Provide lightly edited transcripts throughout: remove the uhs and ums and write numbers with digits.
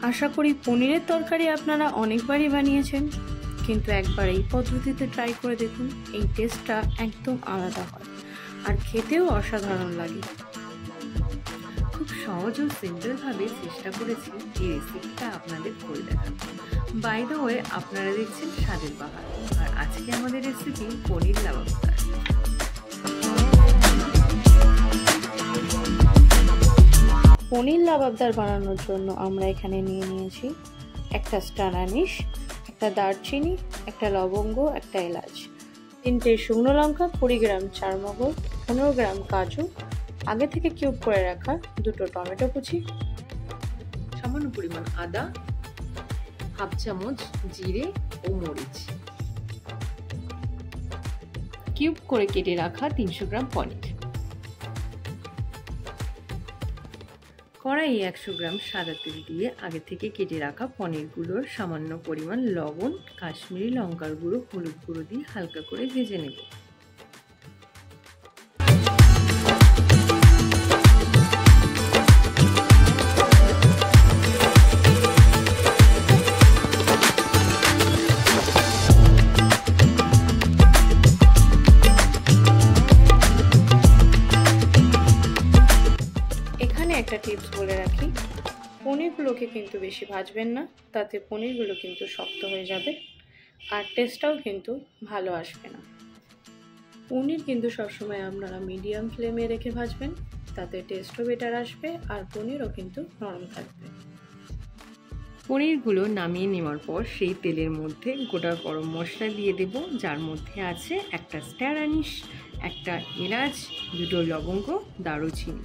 আশা করি পনিরের তরকারি আপনারা অনেকবারই বানিয়েছেন, কিন্তু একবার এই পদ্ধতিতে ট্রাই করে দেখুন। এই টেস্টটা একদম আলাদা হয় আর খেতেও অসাধারণ লাগে। খুব সহজ ও সিম্পলভাবে চেষ্টা করেছি এই রেসিপিটা আপনাদের করে দেখানো। বাই দ্য ওয়ে, আপনারা দেখছেন স্বাদের বাহার, আর আজকে আমাদের রেসিপি পনির লাবাবদার। পনির লাবাবদার বানানোর জন্য আমরা এখানে নিয়ে নিয়েছি একটা স্টার আনিস, একটা দারচিনি, একটা লবঙ্গ, একটা এলাচ, 3টে শুকনো লঙ্কা, 20 গ্রাম চারমগজ, 15 গ্রাম কাজু, আগে থেকে কিউব করে রাখা 2টো টমেটো কুচি, সামান্য পরিমাণ আদা, হাফ চামচ জিরে ও মরিচ, কিউব করে কেটে রাখা 300 গ্রাম পনির, কড়াইয়ে 100 গ্রাম সাদা তেল দিয়ে আগে থেকে কেটে রাখা পনিরগুলোর সামান্য পরিমাণ লবণ, কাশ্মীরি লঙ্কার গুঁড়ো, হলুদ গুঁড়ো দিয়ে হালকা করে ভেজে নেব। একটা টিপস বলে রাখি, পনিরগুলোকে কিন্তু বেশি ভাজবেন না, তাতে পনিরগুলো কিন্তু শক্ত হয়ে যাবে আর টেস্টটাও কিন্তু ভালো আসবে না। পনির কিন্তু সবসময় আপনারা মিডিয়াম ফ্লেমে রেখে ভাজবেন, তাতে টেস্টও বেটার আসবে আর পনিরও কিন্তু নরম থাকবে। পনিরগুলো নামিয়ে নেওয়ার পর সেই তেলের মধ্যে গোটা গরম মশলা দিয়ে দেব, যার মধ্যে আছে একটা স্টার আনিস, একটা এলাচ, 2টো লবঙ্গ, দারুচিনি।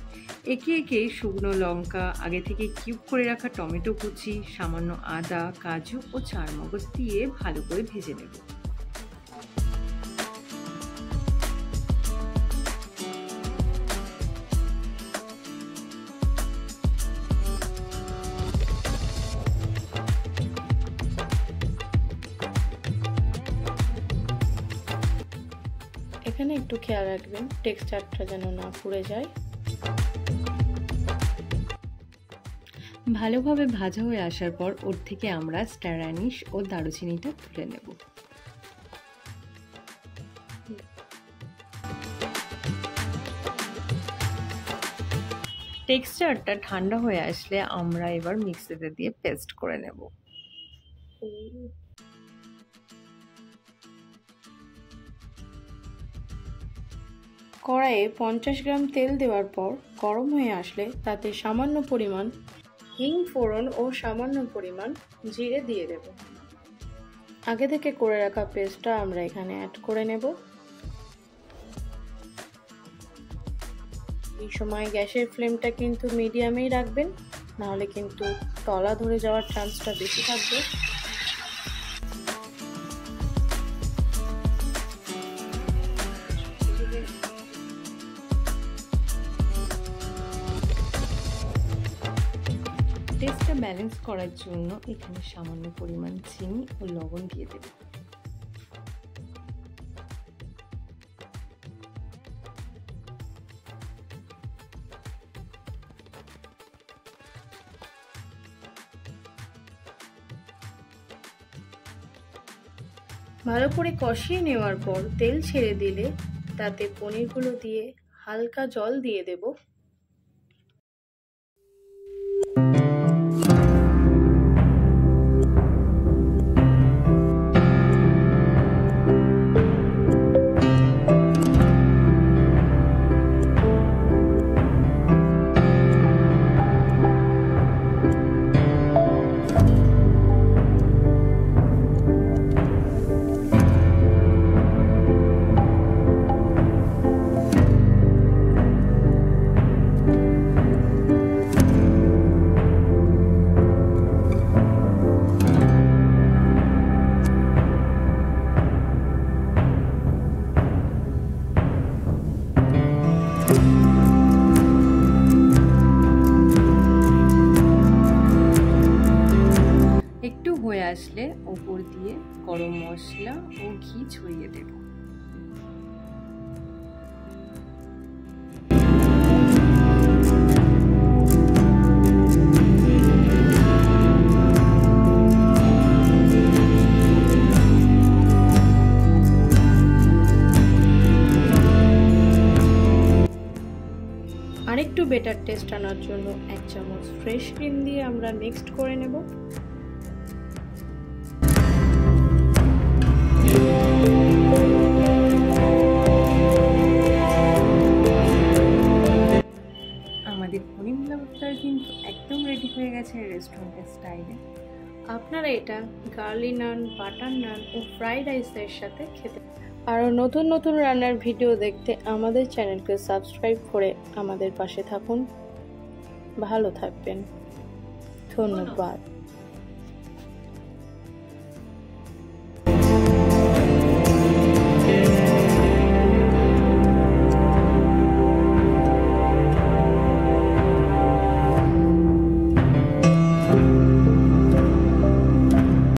একে একে শুকনো লঙ্কা, আগে থেকে কিউব করে রাখা টমেটো কুচি, সামান্য আদা, কাজু ও চারমগজ দিয়ে ভালো করে ভেজে নেব। এখানে একটু খেয়াল রাখবেন টেক্সচারটা যেন না পুড়ে যায়। ভালোভাবে ভাজা হয়ে আসার পর ওর থেকে আমরা স্টার আনিস ও দারুচিনিটা তুলে নেব। টেক্সচারটা ঠান্ডা হয়ে আসলে আমরা এবার মিক্সিতে দিয়ে পেস্ট করে নেব। কড়াইয়ে 50 গ্রাম তেল দেওয়ার পর গরম হয়ে আসলে তাতে সামান্য পরিমাণ হিং ফোড়ন ও সামান্য পরিমাণ জিরে দিয়ে দেব। আগে থেকে করে রাখা পেস্টটা আমরা এখানে অ্যাড করে নেব। এই সময় গ্যাসের ফ্লেমটা কিন্তু মিডিয়ামেই রাখবেন, নাহলে কিন্তু তলা ধরে যাওয়ার চান্সটা বেশি থাকবে। টেস্টটা ব্যালেন্স করার জন্য এখানে সামান্য পরিমাণ চিনি ও লবণ দিয়ে দেব। ভালো করে কষিয়ে নেওয়ার পর তেল ছেড়ে দিলে তাতে পনিরগুলো দিয়ে হালকা জল দিয়ে দেব। হয়ে আসলে ওপর দিয়ে গরম মশলা ও ঘি ছড়িয়ে দেব। টেস্ট আনার জন্য 1 চামচ ফ্রেশ ক্রিম দিয়ে আমরা মিক্সড করে নেব। আমাদের পনির লাবাবদার কিন্তু একদম রেডি হয়ে গেছে রেস্টুরেন্টের স্টাইলে। আপনারা এটা গার্লিক নান, বাটার নান ও ফ্রাইড রাইসের সাথে খেতে। আরও নতুন নতুন রান্নার ভিডিও দেখতে আমাদের চ্যানেলকে সাবস্ক্রাইব করে আমাদের পাশে থাকুন। ভালো থাকবেন। ধন্যবাদ।